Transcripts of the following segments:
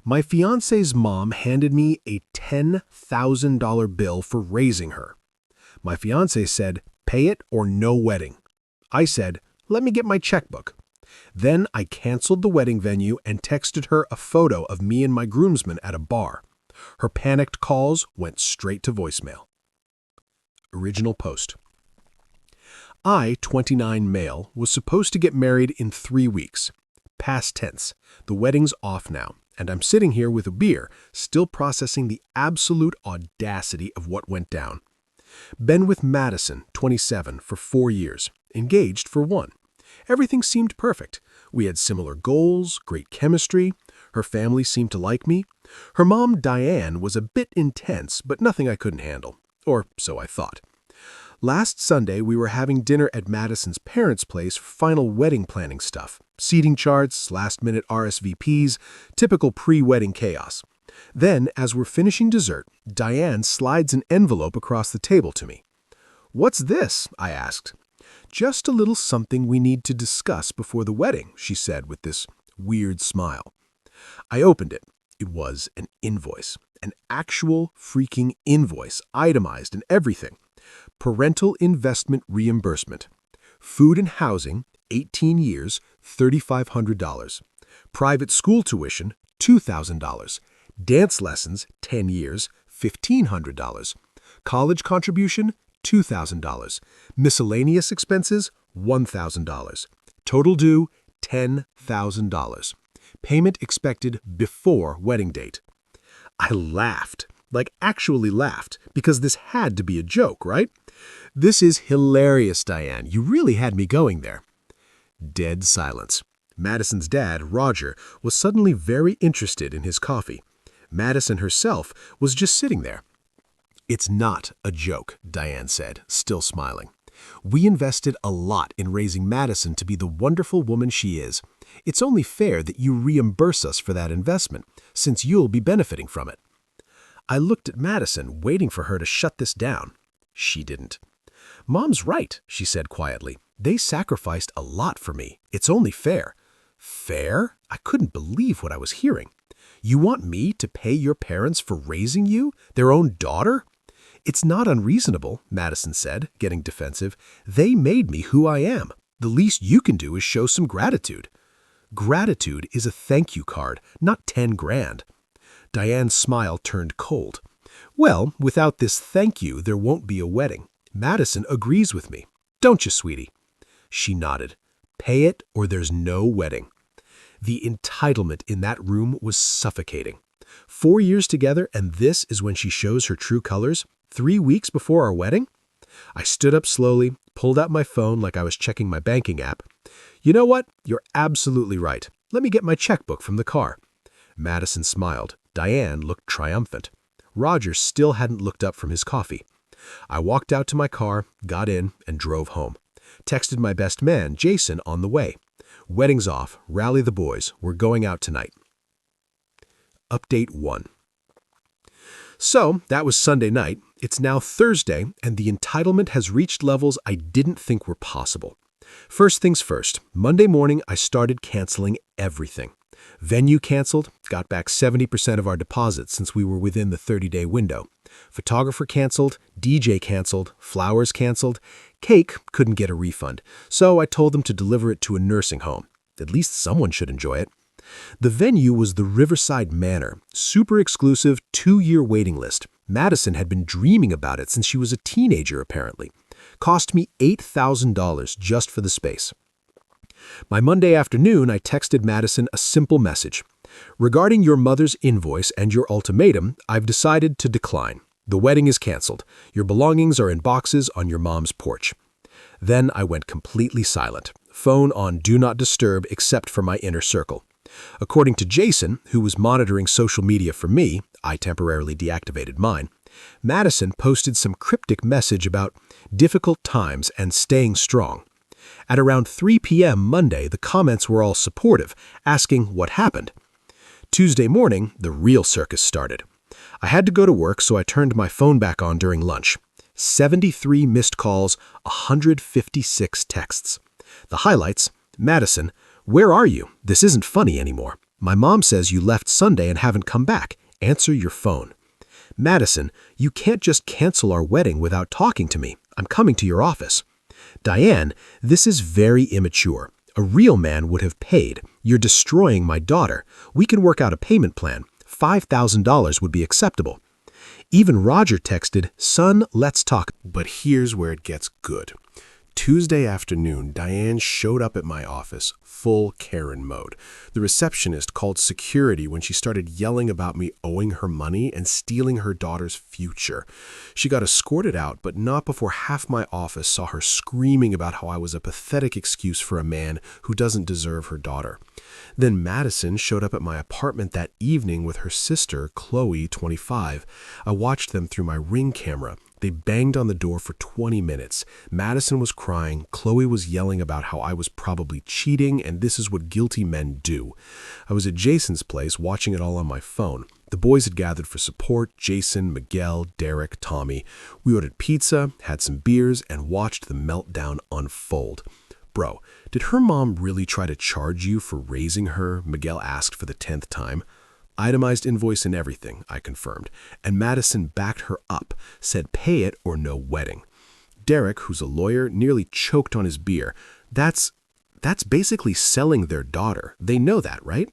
My fiancé's mom handed me a $10,000 bill for raising her. My fiancé said, "Pay it or no wedding." I said, "Let me get my checkbook." Then I canceled the wedding venue and texted her a photo of me and my groomsmen at a bar. Her panicked calls went straight to voicemail. Original post. I, 29 male, was supposed to get married in 3 weeks. Past tense. The wedding's off now, and I'm sitting here with a beer, still processing the absolute audacity of what went down. Been with Madison, 27, for 4 years. Engaged for 1. Everything seemed perfect. We had similar goals, great chemistry. Her family seemed to like me. Her mom, Diane, was a bit intense, but nothing I couldn't handle. Or so I thought. Last Sunday, we were having dinner at Madison's parents' place for final wedding planning stuff. Seating charts, last-minute RSVPs, typical pre-wedding chaos. Then, as we're finishing dessert, Diane slides an envelope across the table to me. "What's this?" I asked. "Just a little something we need to discuss before the wedding," she said with this weird smile. I opened it. It was an invoice. An actual freaking invoice, itemized and everything. Parental investment reimbursement. Food and housing, 18 years, $3,500. Private school tuition, $2,000. Dance lessons, 10 years, $1,500. College contribution, $2,000. Miscellaneous expenses, $1,000. Total due, $10,000. Payment expected before wedding date. I laughed, like actually laughed, because this had to be a joke, right? "This is hilarious, Diane. You really had me going there." Dead silence. Madison's dad, Roger, was suddenly very interested in his coffee. Madison herself was just sitting there. "It's not a joke," Diane said, still smiling. "We invested a lot in raising Madison to be the wonderful woman she is. It's only fair that you reimburse us for that investment, since you'll be benefiting from it." I looked at Madison, waiting for her to shut this down. She didn't. "Mom's right," she said quietly. "They sacrificed a lot for me. It's only fair." Fair? I couldn't believe what I was hearing. "You want me to pay your parents for raising you, their own daughter?" "It's not unreasonable," Madison said, getting defensive. "They made me who I am. The least you can do is show some gratitude." Gratitude is a thank you card, not 10 grand. Diane's smile turned cold. "Well, without this thank you, there won't be a wedding. Madison agrees with me. Don't you, sweetie?" She nodded. "Pay it or there's no wedding." The entitlement in that room was suffocating. 4 years together, and this is when she shows her true colors? 3 weeks before our wedding? I stood up slowly, pulled out my phone like I was checking my banking app. "You know what? You're absolutely right. Let me get my checkbook from the car." Madison smiled. Diane looked triumphant. Roger still hadn't looked up from his coffee. I walked out to my car, got in, and drove home. Texted my best man, Jason, on the way. "Wedding's off. Rally the boys. We're going out tonight." Update 1. So, that was Sunday night. It's now Thursday, and the entitlement has reached levels I didn't think were possible. First things first, Monday morning I started canceling everything. Venue canceled, got back 70% of our deposit since we were within the 30-day window. Photographer canceled, DJ canceled, flowers canceled. Cake couldn't get a refund, so I told them to deliver it to a nursing home. At least someone should enjoy it. The venue was the Riverside Manor, super exclusive 2-year waiting list. Madison had been dreaming about it since she was a teenager, apparently. Cost me $8,000 just for the space. By Monday afternoon, I texted Madison a simple message. "Regarding your mother's invoice and your ultimatum, I've decided to decline. The wedding is canceled. Your belongings are in boxes on your mom's porch." Then I went completely silent. Phone on Do Not Disturb except for my inner circle. According to Jason, who was monitoring social media for me, I temporarily deactivated mine. Madison posted some cryptic message about difficult times and staying strong. At around 3 p.m. Monday, the comments were all supportive, asking what happened. Tuesday morning, the real circus started. I had to go to work, so I turned my phone back on during lunch. 73 missed calls, 156 texts. The highlights: Madison, "Where are you? This isn't funny anymore." My mom says you left Sunday and haven't come back. Answer your phone. Madison, you can't just cancel our wedding without talking to me. I'm coming to your office. Diane, this is very immature. A real man would have paid. You're destroying my daughter. We can work out a payment plan. $5,000 would be acceptable. Even Roger texted, son, let's talk. But here's where it gets good. Tuesday afternoon, Diane showed up at my office, full Karen mode. The receptionist called security when she started yelling about me owing her money and stealing her daughter's future. She got escorted out, but not before half my office saw her screaming about how I was a pathetic excuse for a man who doesn't deserve her daughter. Then Madison showed up at my apartment that evening with her sister, Cl18125. I watched them through my Ring camera. They banged on the door for 20 minutes. Madison was crying, Qley was yelling about how I was probably cheating, and this is what guilty men do. I was at Jason's place watching it all on my phone. The boys had gathered for support, Jason, Miguel, Derek, Tommy. We ordered pizza, had some beers, and watched the meltdown unfold. Bro, did her mom really try to charge you for raising her? Miguel asked for the 10th time. Itemized invoice and everything, I confirmed, and Madison backed her up, said pay it or no wedding. Derek, who's a lawyer, nearly choked on his beer. That's basically selling their daughter. They know that, right?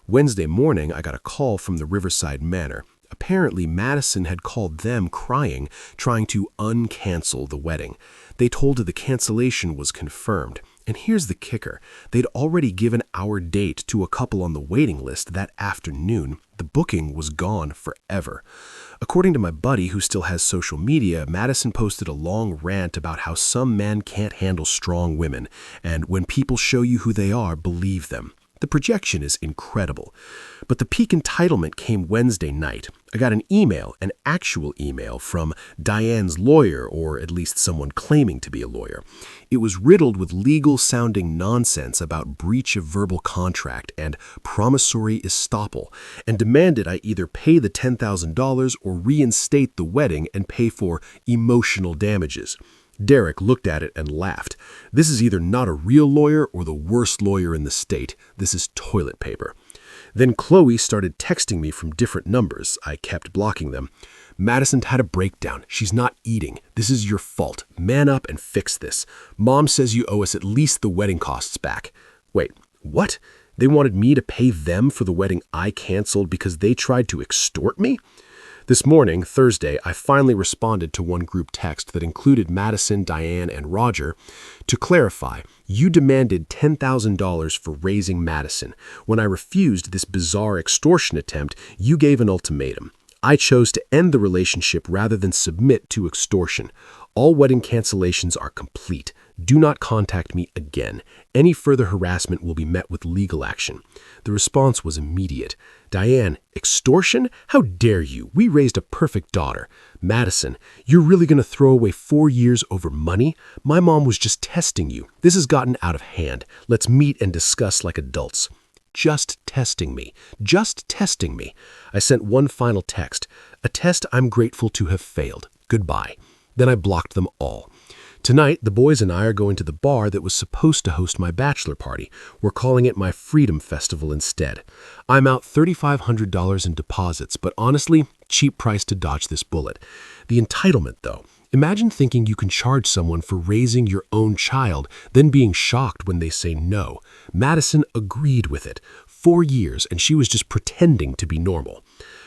Wednesday morning, I got a call from the Riverside Manor. Apparently, Madison had called them crying, trying to uncancel the wedding. They told her the cancellation was confirmed. And here's the kicker. They'd already given our date to a couple on the waiting list that afternoon. The booking was gone forever. According to my buddy who still has social media, Madison posted a long rant about how some men can't handle strong women, and when people show you who they are, believe them. The projection is incredible. But the peak entitlement came Wednesday night. I got an actual email from Diane's lawyer, or at least someone claiming to be a lawyer. It was riddled with legal-sounding nonsense about breach of verbal contract and promissory estoppel, and demanded I either pay the $10,000 or reinstate the wedding and pay for emotional damages. Derek looked at it and laughed. This is either not a real lawyer or the worst lawyer in the state. This is toilet paper. Then Qley started texting me from different numbers. I kept blocking them. Madison had a breakdown. She's not eating. This is your fault. Man up and fix this. Mom says you owe us at least the wedding costs back. Wait, what? They wanted me to pay them for the wedding I canceled because they tried to extort me? This morning, Thursday, I finally responded to one group text that included Madison, Diane, and Roger. To clarify, you demanded $10,000 for raising Madison. When I refused this bizarre extortion attempt, you gave an ultimatum. I chose to end the relationship rather than submit to extortion. All wedding cancellations are complete. Do not contact me again. Any further harassment will be met with legal action. The response was immediate. Diane, extortion? How dare you? We raised a perfect daughter. Madison, you're really going to throw away 4 years over money? My mom was just testing you. This has gotten out of hand. Let's meet and discuss like adults. Just testing me. Just testing me. I sent one final text. A test I'm grateful to have failed. Goodbye. Then I blocked them all. Tonight, the boys and I are going to the bar that was supposed to host my bachelor party. We're calling it my Freedom Festival instead. I'm out $3,500 in deposits, but honestly, cheap price to dodge this bullet. The entitlement, though. Imagine thinking you can charge someone for raising your own child, then being shocked when they say no. Madison agreed with it. 4 years, and she was just pretending to be normal.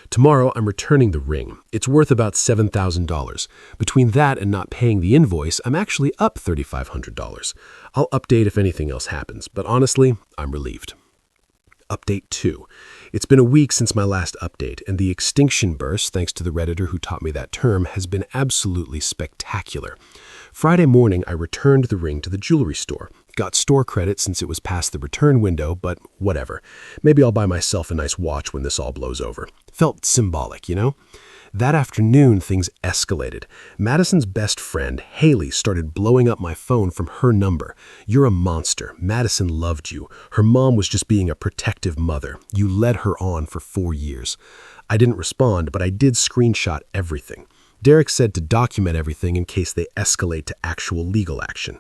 Tomorrow, I'm returning the ring. It's worth about $7,000. Between that and not paying the invoice, I'm actually up $3,500. I'll update if anything else happens, but honestly, I'm relieved. Update 2. It's been a week since my last update, and the extinction burst, thanks to the Redditor who taught me that term, has been absolutely spectacular. Friday morning, I returned the ring to the jewelry store. Got store credit since it was past the return window, but whatever. Maybe I'll buy myself a nice watch when this all blows over. Felt symbolic, you know? That afternoon, things escalated. Madison's best friend, Haley, started blowing up my phone from her number. You're a monster. Madison loved you. Her mom was just being a protective mother. You led her on for 4 years. I didn't respond, but I did screenshot everything. Derek said to document everything in case they escalate to actual legal action.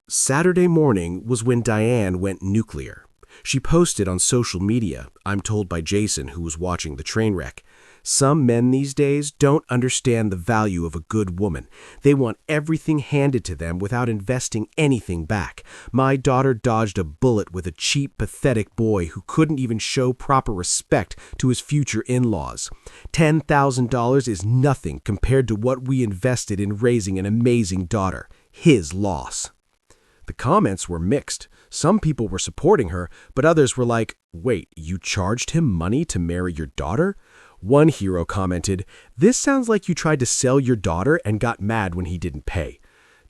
Saturday morning was when Diane went nuclear. She posted on social media, I'm told by Jason, who was watching the train wreck. Some men these days don't understand the value of a good woman. They want everything handed to them without investing anything back. My daughter dodged a bullet with a cheap, pathetic boy who couldn't even show proper respect to his future in-laws. $10,000 is nothing compared to what we invested in raising an amazing daughter. His loss. The comments were mixed. Some people were supporting her, but others were like, wait, you charged him money to marry your daughter? One hero commented, this sounds like you tried to sell your daughter and got mad when he didn't pay.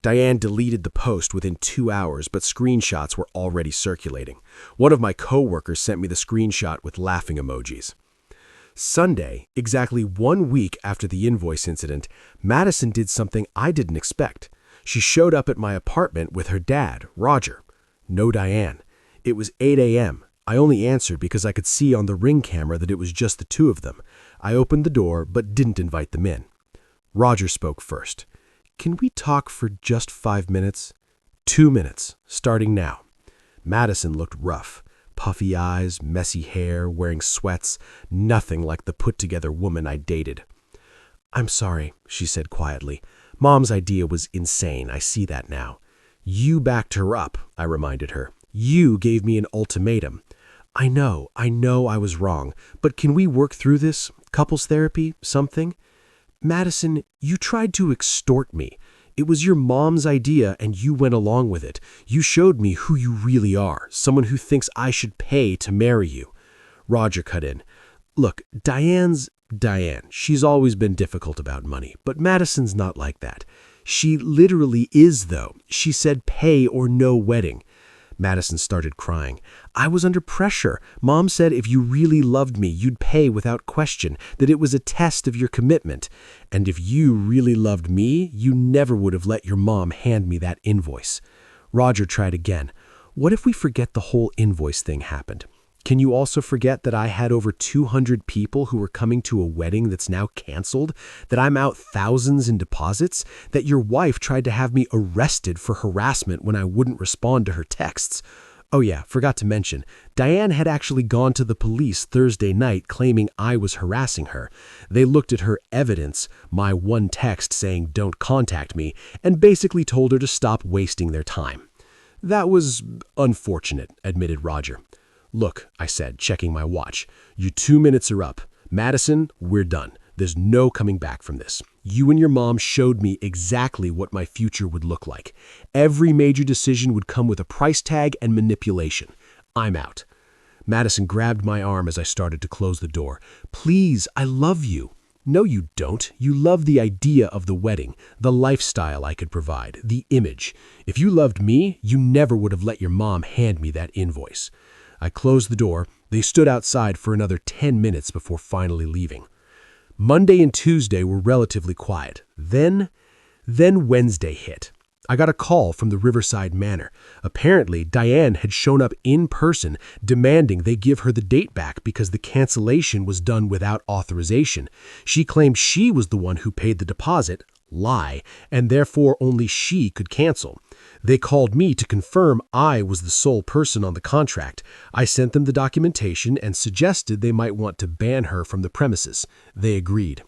Diane deleted the post within 2 hours, but screenshots were already circulating. One of my coworkers sent me the screenshot with laughing emojis. Sunday, exactly 1 week after the invoice incident, Madison did something I didn't expect. She showed up at my apartment with her dad, Roger. No Diane. It was 8 a.m. I only answered because I could see on the Ring camera that it was just the two of them. I opened the door but didn't invite them in. Roger spoke first. Can we talk for just 5 minutes? 2 minutes, starting now. Madison looked rough. Puffy eyes, messy hair, wearing sweats, nothing like the put-together woman I dated. I'm sorry, she said quietly. Mom's idea was insane, I see that now. You backed her up, I reminded her. You gave me an ultimatum. I know I was wrong, but can we work through this? Couples therapy? Something? Madison, you tried to extort me. It was your mom's idea and you went along with it. You showed me who you really are, someone who thinks I should pay to marry you. Roger cut in. Look, Diane's Diane. She's always been difficult about money, but Madison's not like that. She literally is, though. She said pay or no wedding. Madison started crying. I was under pressure. Mom said if you really loved me, you'd pay without question, that it was a test of your commitment. And if you really loved me, you never would have let your mom hand me that invoice. Roger tried again. What if we forget the whole invoice thing happened? Can you also forget that I had over 200 people who were coming to a wedding that's now canceled? That I'm out thousands in deposits? That your wife tried to have me arrested for harassment when I wouldn't respond to her texts? Oh yeah, forgot to mention, Diane had actually gone to the police Thursday night claiming I was harassing her. They looked at her evidence, my one text saying don't contact me, and basically told her to stop wasting their time. That was unfortunate, admitted Roger. Look, I said, checking my watch, your 2 minutes are up. Madison, we're done. There's no coming back from this. You and your mom showed me exactly what my future would look like. Every major decision would come with a price tag and manipulation. I'm out. Madison grabbed my arm as I started to close the door. Please, I love you. No, you don't. You love the idea of the wedding, the lifestyle I could provide, the image. If you loved me, you never would have let your mom hand me that invoice. I closed the door. They stood outside for another 10 minutes before finally leaving. Monday and Tuesday were relatively quiet. Then Wednesday hit. I got a call from the Riverside Manor. Apparently, Diane had shown up in person demanding they give her the date back because the cancellation was done without authorization. She claimed she was the one who paid the deposit, lie, and therefore only she could cancel. They called me to confirm I was the sole person on the contract. I sent them the documentation and suggested they might want to ban her from the premises. They agreed.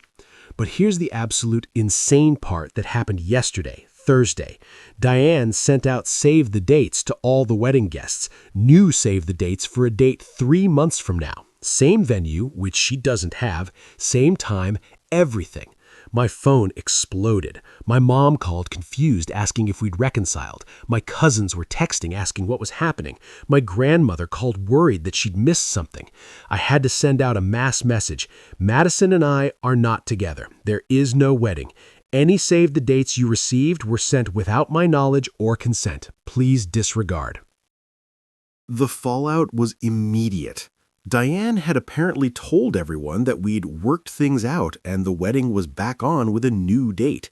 But here's the absolute insane part that happened yesterday, Thursday. Diane sent out save the dates to all the wedding guests, new save the dates for a date 3 months from now. Same venue, which she doesn't have, same time, everything. My phone exploded. My mom called confused, asking if we'd reconciled. My cousins were texting, asking what was happening. My grandmother called worried that she'd missed something. I had to send out a mass message. Madison and I are not together. There is no wedding. Any save the dates you received were sent without my knowledge or consent. Please disregard. The fallout was immediate. Diane had apparently told everyone that we'd worked things out and the wedding was back on with a new date.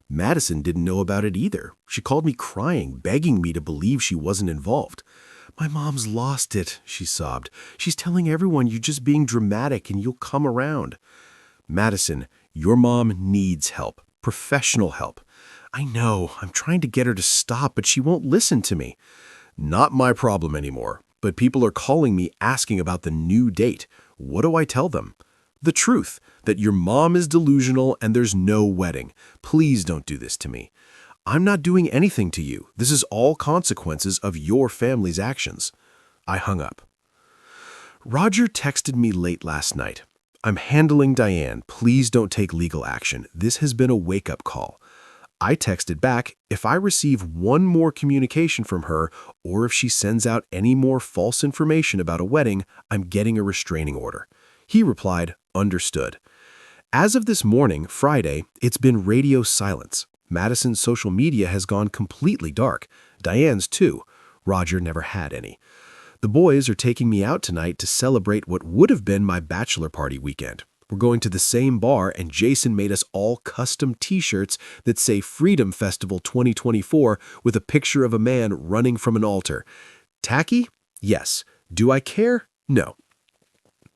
Madison didn't know about it either. She called me crying, begging me to believe she wasn't involved. My mom's lost it, she sobbed. She's telling everyone you're just being dramatic and you'll come around. Madison, your mom needs help, professional help. I know, I'm trying to get her to stop, but she won't listen to me. Not my problem anymore. But people are calling me asking about the new date. What do I tell them? The truth, that your mom is delusional and there's no wedding. Please don't do this to me. I'm not doing anything to you. This is all consequences of your family's actions. I hung up. Roger texted me late last night. I'm handling Diane. Please don't take legal action. This has been a wake-up call. I texted back, if I receive one more communication from her, or if she sends out any more false information about a wedding, I'm getting a restraining order. He replied, understood. As of this morning, Friday, it's been radio silence. Madison's social media has gone completely dark. Diane's too. Roger never had any. The boys are taking me out tonight to celebrate what would have been my bachelor party weekend. We're going to the same bar, and Jason made us all custom t-shirts that say Freedom Festival 2024 with a picture of a man running from an altar. Tacky? Yes. Do I care? No.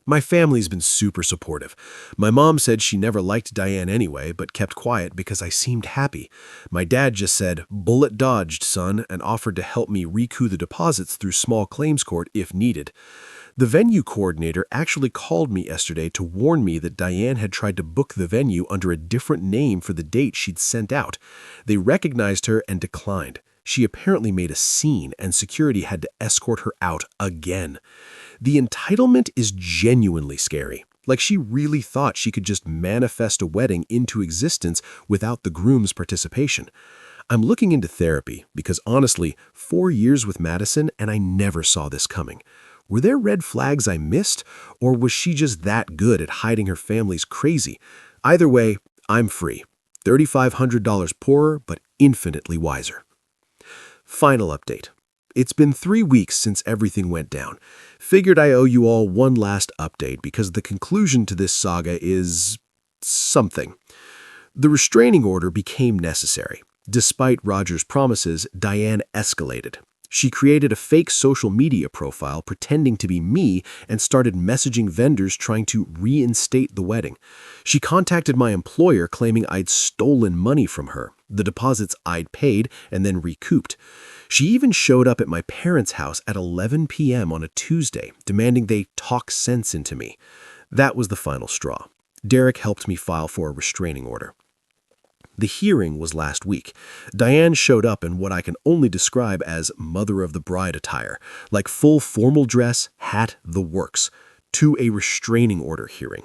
My family's been super supportive. My mom said she never liked Diane anyway, but kept quiet because I seemed happy. My dad just said, bullet dodged, son, and offered to help me recoup the deposits through small claims court if needed. The venue coordinator actually called me yesterday to warn me that Diane had tried to book the venue under a different name for the date she'd sent out. They recognized her and declined. She apparently made a scene, and security had to escort her out again. The entitlement is genuinely scary. Like she really thought she could just manifest a wedding into existence without the groom's participation. I'm looking into therapy because honestly, 4 years with Madison and I never saw this coming. Were there red flags I missed, or was she just that good at hiding her family's crazy? Either way, I'm free. $3,500 poorer, but infinitely wiser. Final update. It's been 3 weeks since everything went down. Figured I owe you all one last update because the conclusion to this saga is something. The restraining order became necessary. Despite Roger's promises, Diane escalated. She created a fake social media profile pretending to be me and started messaging vendors trying to reinstate the wedding. She contacted my employer claiming I'd stolen money from her, the deposits I'd paid and then recouped. She even showed up at my parents' house at 11 p.m. on a Tuesday, demanding they talk sense into me. That was the final straw. Derek helped me file for a restraining order. The hearing was last week. Diane showed up in what I can only describe as mother of the bride attire, like full formal dress, hat, the works, to a restraining order hearing.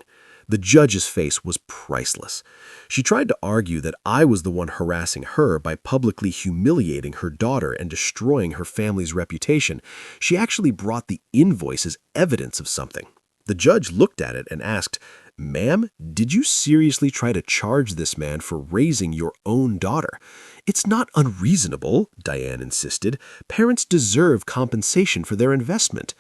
The judge's face was priceless. She tried to argue that I was the one harassing her by publicly humiliating her daughter and destroying her family's reputation. She actually brought the invoice as evidence of something. The judge looked at it and asked, "Ma'am, did you seriously try to charge this man for raising your own daughter?" "It's not unreasonable," Diane insisted. "Parents deserve compensation for their investment."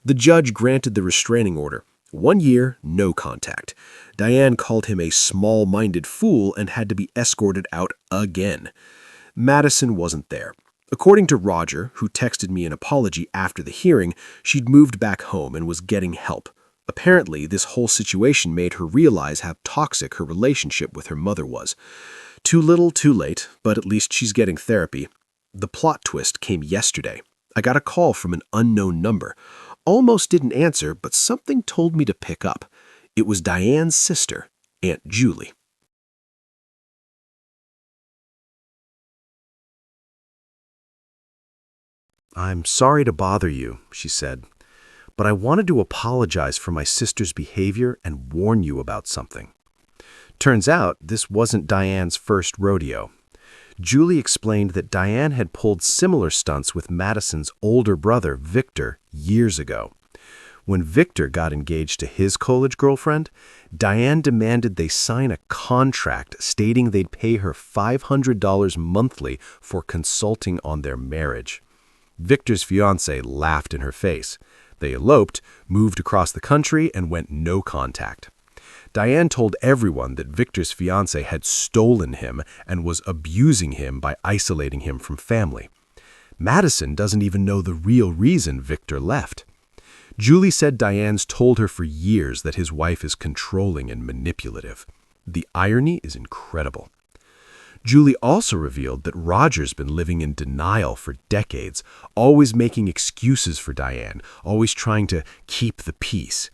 The judge granted the restraining order. 1 year, no contact. Diane called him a small-minded fool and had to be escorted out again. Madison wasn't there. According to Roger, who texted me an apology after the hearing, she'd moved back home and was getting help. Apparently, this whole situation made her realize how toxic her relationship with her mother was. Too little, too late, but at least she's getting therapy. The plot twist came yesterday. I got a call from an unknown number. Almost didn't answer, but something told me to pick up. It was Diane's sister, Aunt Julie. "I'm sorry to bother you," she said, "but I wanted to apologize for my sister's behavior and warn you about something." Turns out this wasn't Diane's first rodeo. Julie explained that Diane had pulled similar stunts with Madison's older brother, Victor, years ago. When Victor got engaged to his college girlfriend, Diane demanded they sign a contract stating they'd pay her $500 monthly for consulting on their marriage. Victor's fiancée laughed in her face. They eloped, moved across the country, and went no contact. Diane told everyone that Victor's fiancée had stolen him and was abusing him by isolating him from family. Madison doesn't even know the real reason Victor left. Julie said Diane's told her for years that his wife is controlling and manipulative. The irony is incredible. Julie also revealed that Roger's been living in denial for decades, always making excuses for Diane, always trying to keep the peace.